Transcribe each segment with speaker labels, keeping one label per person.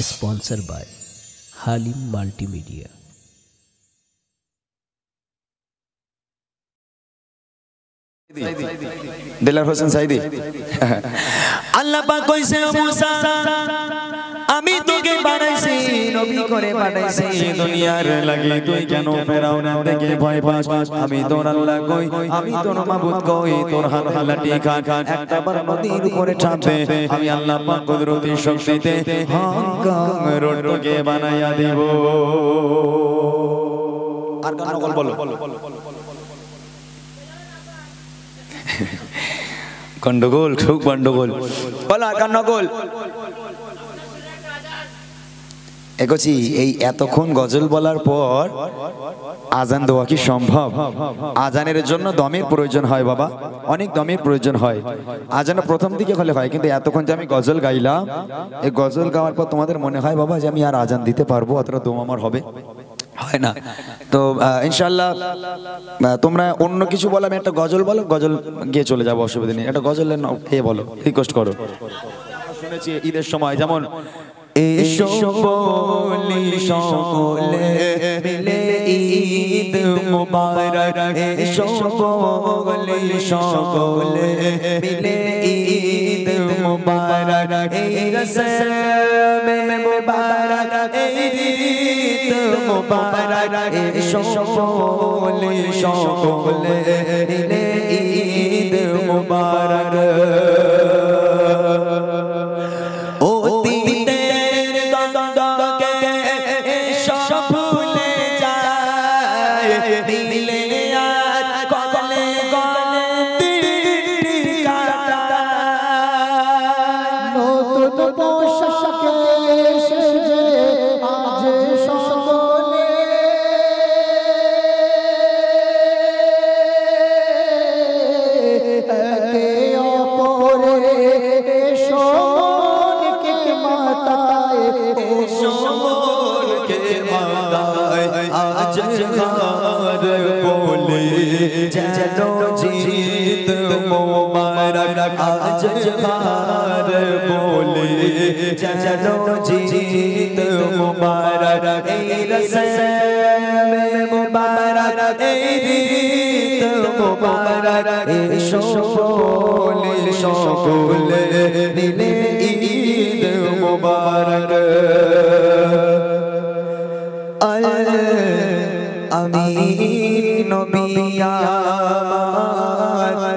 Speaker 1: Sponsored by Halim Multimedia.
Speaker 2: दिलर Hossain Sayeedi আল্লাহ পাক কইছে মুসা আমি তোকে বানাইছি নবী করে বানাইছি দুনিয়ার লাগি তুই কেন ফেরাউনের থেকে ভয় পাস আমি তোর আল্লাহ কই আমি তোর মাবুদ কই তোর হাত লাঠি খান একটা বার নদীর উপরে ছাপবে আমি আল্লাহ পাক কুদরতি শক্তিতে হংকং রোড তোকে বানাইয়া দেব আর গান নকল বলো গন্ডগোল খুব গন্ডগোল বলা গন্ডগোল এগোছি এই এতক্ষণ গজল বলার পর আজান দেওয়া কি সম্ভব? আজানের জন্য দমের প্রয়োজন হয় বাবা, অনেক দমের প্রয়োজন হয়। আজান প্রথম দিকে হলে হয়, কিন্তু এতক্ষণ যে আমি গজল গাইলাম, এই গজল গাওয়ার পর তোমাদের মনে হয় বাবা যে আমি আর আজান দিতে পারবো, অতটা দম আমার হবে? হয় না। তো ইনশাআল্লাহ তোমরা অন্য কিছু বলো, আমি একটা গজল বলো, গজল গিয়ে চলে যাবো, অসুবিধা নেই। একটা গজলের এ বলো, রিকোয়েস্ট করো। শুনেছি ঈদের সময় যেমন এসো বলি সকলে মিলে ঈদ মুবারক, এসো বলি সকলে মিলে ঈদ মুবারক, এই রসমে মুবারক এই ঈদ মুবারক, এসো বলি সকলে মিলে ঈদ মুবারক। चलो जीत मुबारक ए रस्म मुबारक ए रीत मुबारक ए शोले शोले नीले ईद मुबारक। अल अमीन नबिया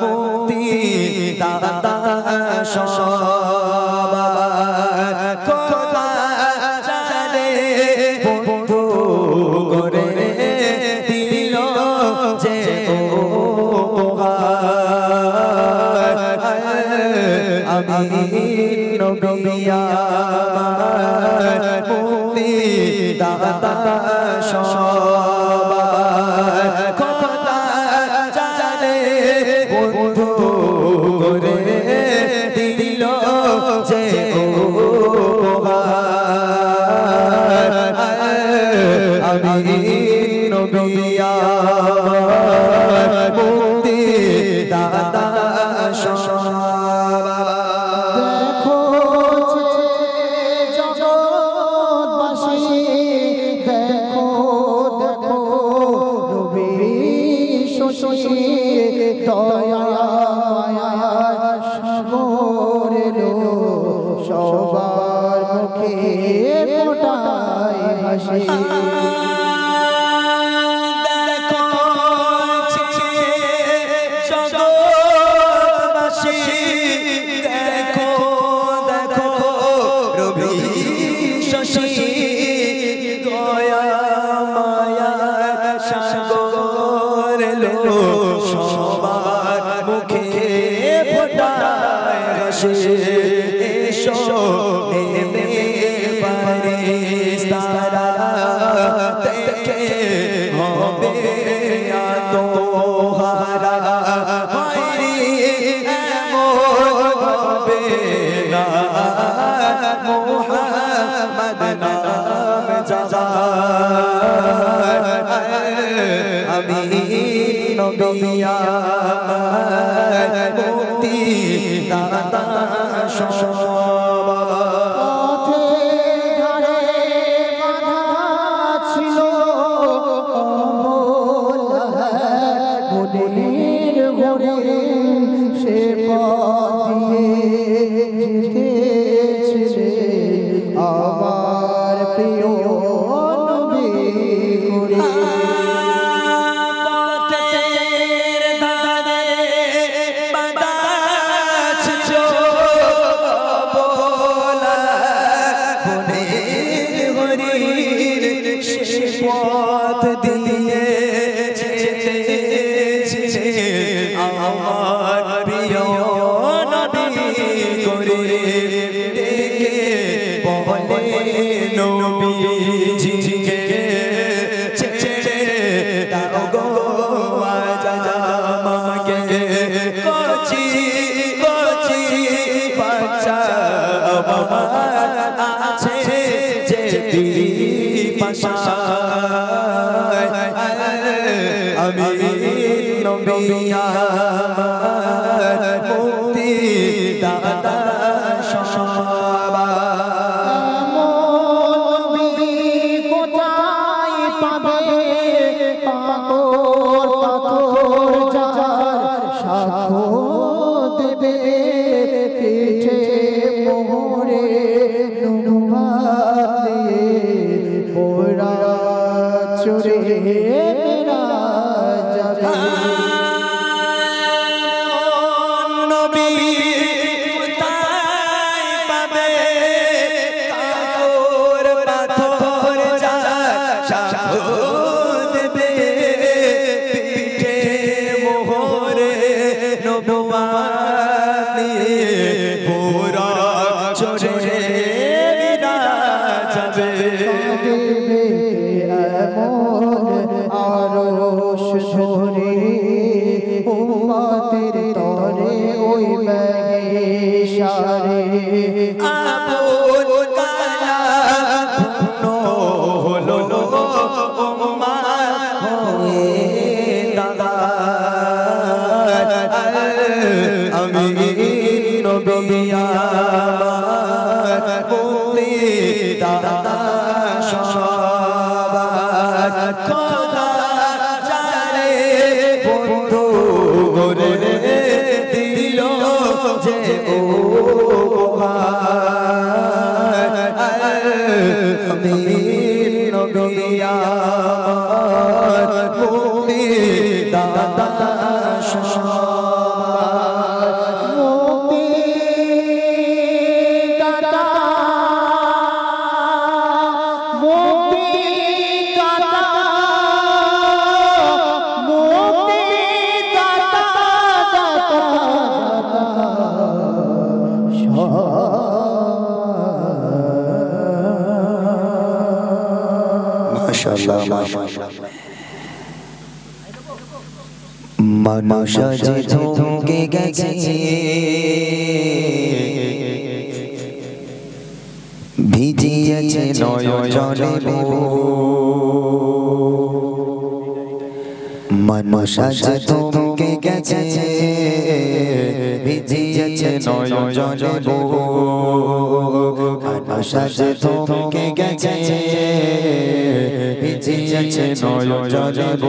Speaker 2: मुक्ति दाता নবিয়া মুক্তি দাতা সবার কথা জানে বন্ধু করে দিল যে উপহার। আমি নবিয়া মুক্তি দাতা
Speaker 3: সবার মুখে ফোটায় হাসি। নবিয়া মুক্তি দাতা সবার
Speaker 2: পথ দিয়ে আমার প্রিয় নবী করে ডেকে বলে নবীজিকে ছেড়ে দাও গো আজ আমাকে কচি কচি বাচ্চা আমার আছে যে পাশায় আমি নবী আমার মুক্তি দাতা মানুষ যে থমকে গেছে ভিজিয়েছে নয়নে মানুষ যে থমকে গেছে ভিজিয়েছে নয়নে মানুষ যে থমকে গেছে ভিজিয়েছে নয়নে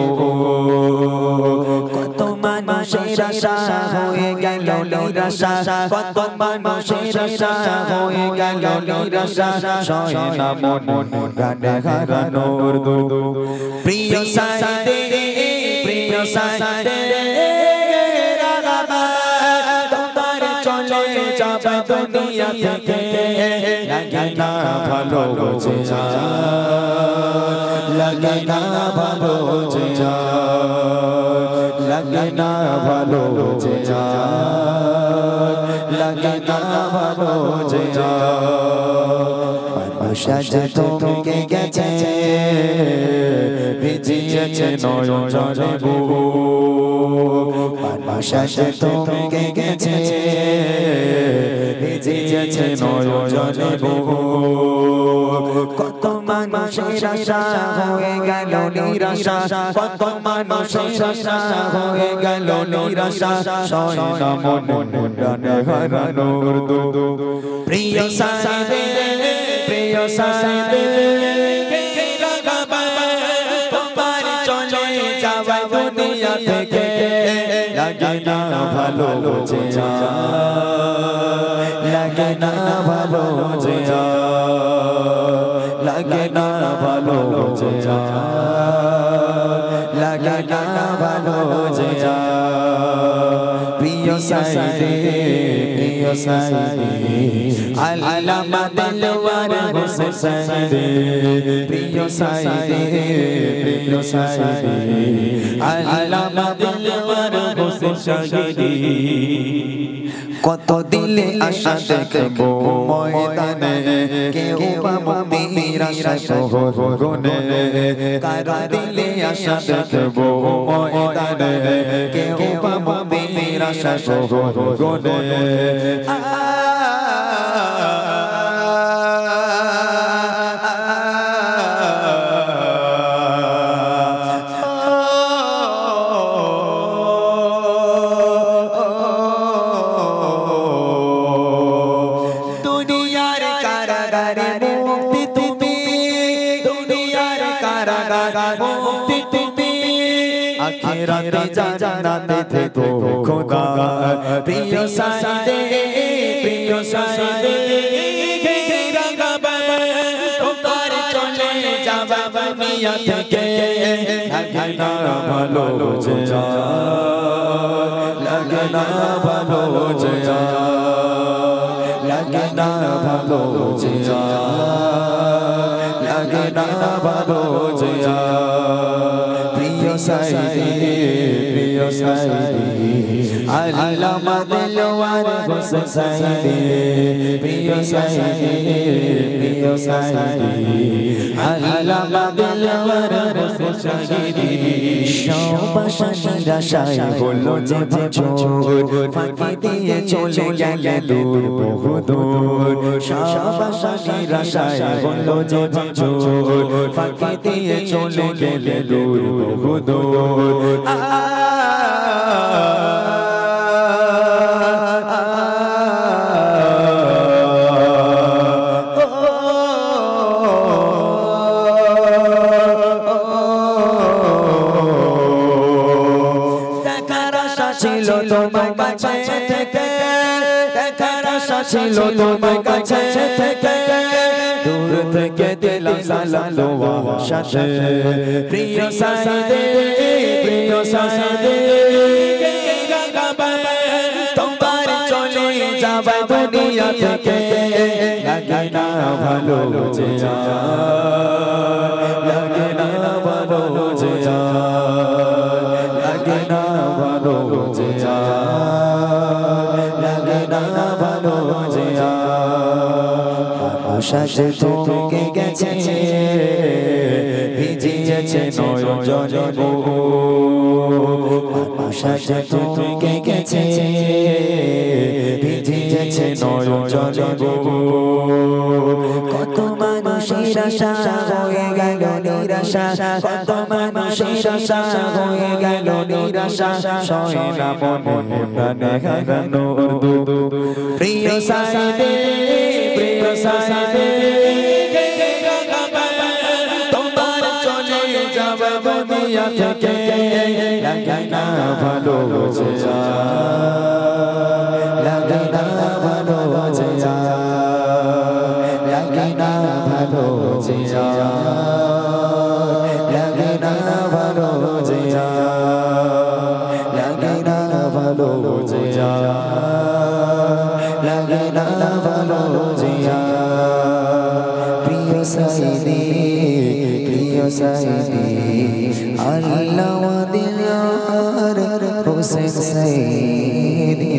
Speaker 2: কত মানুষের আশা হয়ে গেল নিরাশা কত মানুষের আশা হয়ে গেল নিরাশা সয় না মন গানে হারানোর দুঃখ প্রিয় সাইদে তোমার চলে যাবে দুনিয়া থেকে লাগে না ভালো লাগে না ভালো লাগে না ভালো লাগে না ভালো মানুষ যে থমকে গেছে ভিজিয়েছে নয়নে মানুষ যে থমকে গেছে ভিজিয়েছে নয়নে কত মানুষের আশা হয়ে গেল নিরাশা কত মানুষের আশা হয়ে গেল নিরাশা সয় না মন গানে হারানোর দুঃখ প্রিয় সাইদে তোমার চলে যাওয়া দুনিয়া থেকে লাগে না ভালো লাগে না ভালো লাগে না ভালো লাগে না ভালো প্রিয় সাইদে প্রিয় সাইদি আল্লামা দিলওয়ার হোসেন সাইদি প্রিয় সাইদি প্রিয় সাইদি আল্লামা দিলওয়ার হোসেন সাইদি কত দিলে আশা দেখবো ময়দানে কেউ বা মুক্তির আশায় গগনে কারো দিলে আশা দেখবো ময়দানে কেউ বা মুক্তির আশায় গগনে আখিরাতে জান্নাতে থেকো খোদা প্রিয় সাইদে প্রিয় সাইদে তোমার চলে যাবা দুনিয়া থেকে লাগে না ভালো যে লাগে না ভালো যে লাগে না ভালো যে লাগে না ভালো যে প্রিয় সাইদি প্রিয় সাইদি আল্লামা দিলওয়ার হোসেন সাইদি প্রিয় সাইদি প্রিয় সাইদি আল্লামা দিলওয়ার হোসেন সাইদি সবাসা নিরাশায় হলো যে বছর ফাঁকি দিয়ে চলে গেলে দূর বহু দূর সবাসা নিরাশায় হলো যে বছর ফাঁকি দিয়ে চলে গেলে দূর বহু দূর ছিল তোমার কাছে থেকে দেখার আশা ছিল তোমার কাছে থেকে দূর থেকে দিলাম সালাম তোমার সাথে প্রিয় সাইদে প্রিয় সাইদে তোমার চলে যাবে দুনিয়া থেকে লাগে না ভালো যে লাগে না ভালো যে লাগে না ভালো যে লাগে না ভালো যে সাজে থমকে গেছে ভিজিয়েছে নয়নজলে সাজে থমকে গেছে ভিজিয়েছে নয়নজলে কত মানুষের আশা হয়ে গেল নিরাশা কত মানুষের আশা হয়ে গেল নিরাশা সয় না মনে প্রাণে হারানোর দুঃখ প্রিয় সাইদে প্রিয় সাইদে তোমার চলে যাবে দুনিয়া থেকে লাগে না ভালো যে লাগে না ভালো যে লাগে না ভালো যে লাগে না ভালো যে লাগে না ভালো যে লাগে না ভালো যে প্রিয় সাইদি প্রিয় সাইদি আল্লামা দিলওয়ার হোসেন সাইদি